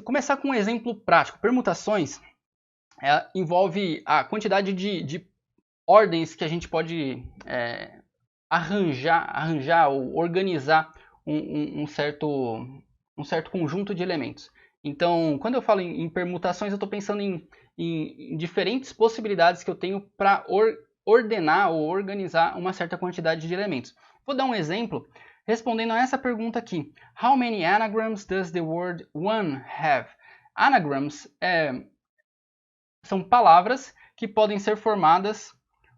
Começar com um exemplo prático. Permutações envolve a quantidade de ordens que a gente pode arranjar ou organizar um certo conjunto de elementos. Então, quando eu falo em permutações, eu estou pensando em diferentes possibilidades que eu tenho para ordenar ou organizar uma certa quantidade de elementos. Vou dar um exemplo respondendo a essa pergunta aqui. How many anagrams does the word one have? Anagrams são palavras que podem ser formadas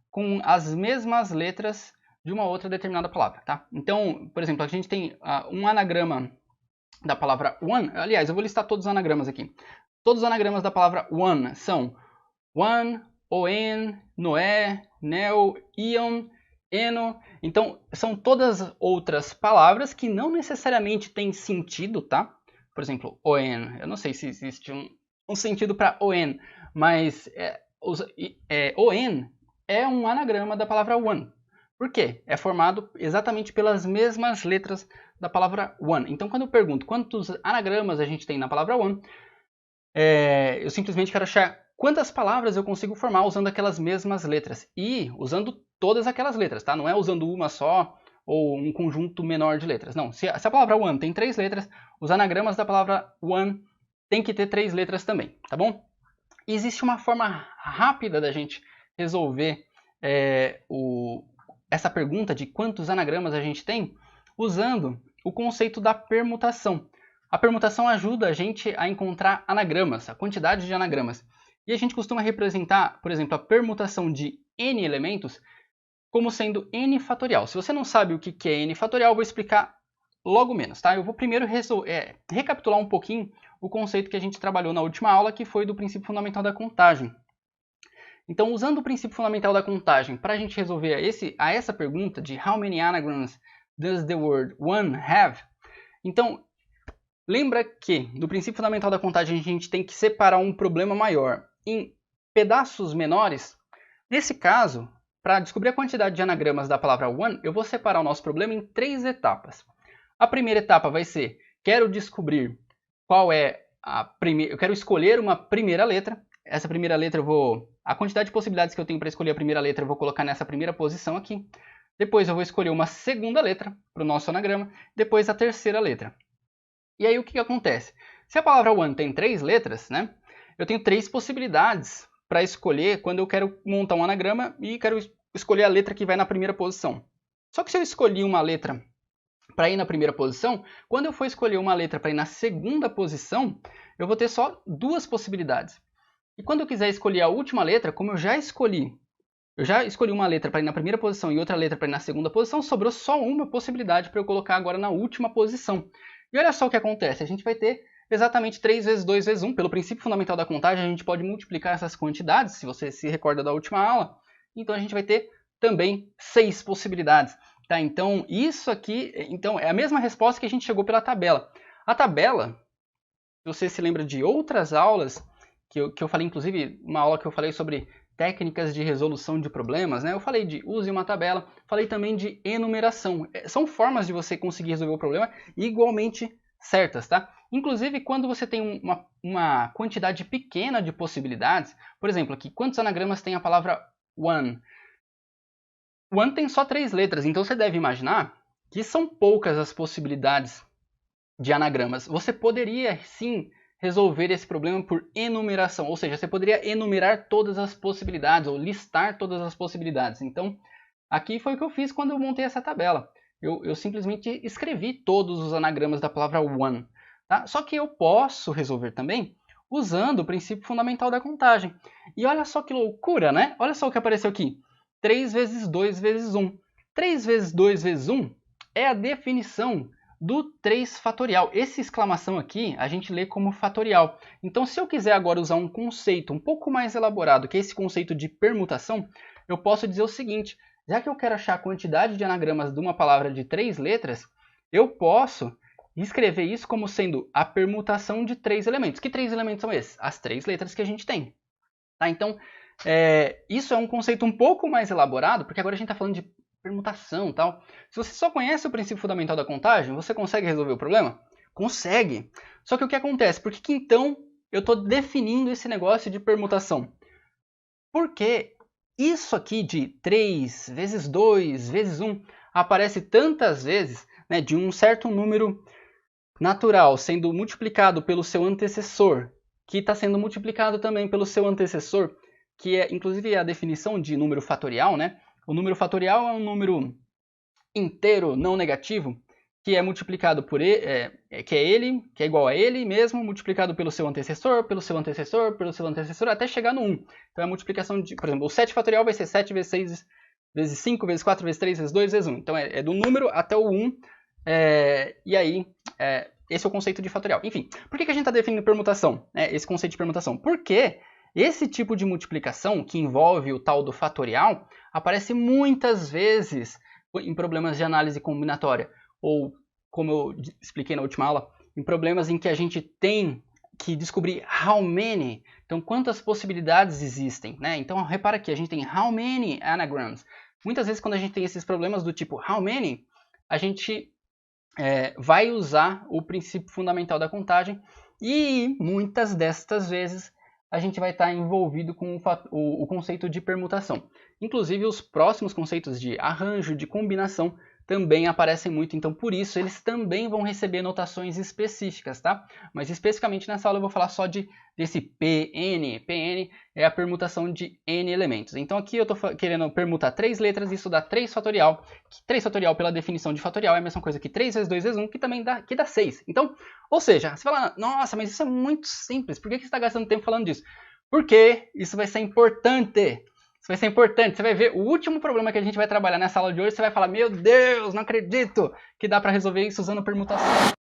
com as mesmas letras de uma outra determinada palavra, tá? Então, por exemplo, a gente tem um anagrama da palavra one. Aliás, eu vou listar todos os anagramas aqui. Todos os anagramas da palavra one são one, on, noé, neo, ion, eno. Então, são todas outras palavras que não necessariamente têm sentido, tá? Por exemplo, on. Eu não sei se existe um sentido para on, mas on é um anagrama da palavra one. Por quê? É formado exatamente pelas mesmas letras da palavra one. Então, quando eu pergunto quantos anagramas a gente tem na palavra one, eu simplesmente quero achar quantas palavras eu consigo formar usando aquelas mesmas letras. E usando todas aquelas letras, tá? Não é usando uma só ou um conjunto menor de letras. Não, se a palavra one tem 3 letras, os anagramas da palavra one tem que ter 3 letras também, tá bom? E existe uma forma rápida da gente resolver essa pergunta de quantos anagramas a gente tem usando o conceito da permutação. A permutação ajuda a gente a encontrar anagramas, a quantidade de anagramas. E a gente costuma representar, por exemplo, a permutação de n elementos como sendo n fatorial. Se você não sabe o que é n fatorial, eu vou explicar logo menos, tá? Eu vou primeiro recapitular um pouquinho o conceito que a gente trabalhou na última aula, que foi do princípio fundamental da contagem. Então, usando o princípio fundamental da contagem para a gente resolver essa pergunta de how many anagrams does the word one have? Então, lembra que do princípio fundamental da contagem a gente tem que separar um problema maior em pedaços menores. Nesse caso, para descobrir a quantidade de anagramas da palavra one, eu vou separar o nosso problema em 3 etapas. A primeira etapa vai ser, quero descobrir qual é eu quero escolher uma primeira letra. Essa primeira letra a quantidade de possibilidades que eu tenho para escolher a primeira letra eu vou colocar nessa primeira posição aqui. Depois eu vou escolher uma segunda letra para o nosso anagrama. Depois a terceira letra. E aí o que acontece? Se a palavra one tem 3 letras, né? Eu tenho 3 possibilidades para escolher quando eu quero montar um anagrama e quero escolher a letra que vai na primeira posição. Só que se eu escolhi uma letra para ir na primeira posição, quando eu for escolher uma letra para ir na segunda posição, eu vou ter só 2 possibilidades. E quando eu quiser escolher a última letra, como eu já escolhi uma letra para ir na primeira posição e outra letra para ir na segunda posição, sobrou só uma possibilidade para eu colocar agora na última posição. E olha só o que acontece, a gente vai ter exatamente 3 vezes 2 vezes 1. Pelo princípio fundamental da contagem, a gente pode multiplicar essas quantidades, se você se recorda da última aula. Então a gente vai ter também 6 possibilidades. Tá? Então isso aqui é a mesma resposta que a gente chegou pela tabela. A tabela, se você se lembra de outras aulas, que eu falei, inclusive, uma aula que eu falei sobre técnicas de resolução de problemas, né? Eu falei de use uma tabela, falei também de enumeração. São formas de você conseguir resolver o problema igualmente certas, tá? Inclusive, quando você tem uma quantidade pequena de possibilidades, por exemplo, aqui, quantos anagramas tem a palavra one? One tem só 3 letras, então você deve imaginar que são poucas as possibilidades de anagramas. Você poderia, sim, resolver esse problema por enumeração, ou seja, você poderia enumerar todas as possibilidades ou listar todas as possibilidades. Então, aqui foi o que eu fiz quando eu montei essa tabela. Eu simplesmente escrevi todos os anagramas da palavra one. Tá? Só que eu posso resolver também usando o princípio fundamental da contagem. E olha só que loucura, né? Olha só o que apareceu aqui. 3 vezes 2 vezes 1. 3 vezes 2 vezes 1 é a definição do 3 fatorial. Esse exclamação aqui a gente lê como fatorial. Então, se eu quiser agora usar um conceito um pouco mais elaborado, que é esse conceito de permutação, eu posso dizer o seguinte: já que eu quero achar a quantidade de anagramas de uma palavra de 3 letras, eu posso escrever isso como sendo a permutação de 3 elementos. Que 3 elementos são esses? As 3 letras que a gente tem. Tá? Então, isso é um conceito um pouco mais elaborado, porque agora a gente está falando de permutação e tal. Se você só conhece o princípio fundamental da contagem, você consegue resolver o problema? Consegue. Só que o que acontece? Por que então eu estou definindo esse negócio de permutação? Porque isso aqui de 3 vezes 2 vezes 1 aparece tantas vezes, né, de um certo número natural sendo multiplicado pelo seu antecessor, que está sendo multiplicado também pelo seu antecessor, que é inclusive a definição de número fatorial, né? O número fatorial é um número inteiro não negativo que é multiplicado por ele, que é igual a ele mesmo, multiplicado pelo seu antecessor, pelo seu antecessor, pelo seu antecessor, até chegar no 1. Então é a multiplicação de, por exemplo, o 7 fatorial vai ser 7 vezes 6 vezes 5 vezes 4 vezes 3 vezes 2 vezes 1. Então é do número até o 1, e aí esse é o conceito de fatorial. Enfim, por que a gente está definindo permutação? Esse conceito de permutação? Porque esse tipo de multiplicação, que envolve o tal do fatorial, aparece muitas vezes em problemas de análise combinatória, ou, como eu expliquei na última aula, em problemas em que a gente tem que descobrir how many, então quantas possibilidades existem, né? Então repara aqui, a gente tem how many anagrams. Muitas vezes quando a gente tem esses problemas do tipo how many, a gente vai usar o princípio fundamental da contagem e muitas destas vezes a gente vai estar envolvido com o conceito de permutação. Inclusive os próximos conceitos de arranjo, de combinação, também aparecem muito, então por isso eles também vão receber notações específicas, tá? Mas especificamente nessa aula eu vou falar só desse PN. PN é a permutação de N elementos. Então aqui eu estou querendo permutar 3 letras, isso dá 3 fatorial. 3 fatorial pela definição de fatorial é a mesma coisa que 3 vezes 2 vezes 1, que também dá 6. Então, ou seja, você fala, nossa, mas isso é muito simples, por que você está gastando tempo falando disso? Porque isso vai ser importante. Isso vai ser importante. Você vai ver o último problema que a gente vai trabalhar nessa aula de hoje. Você vai falar, meu Deus, não acredito que dá para resolver isso usando permutação.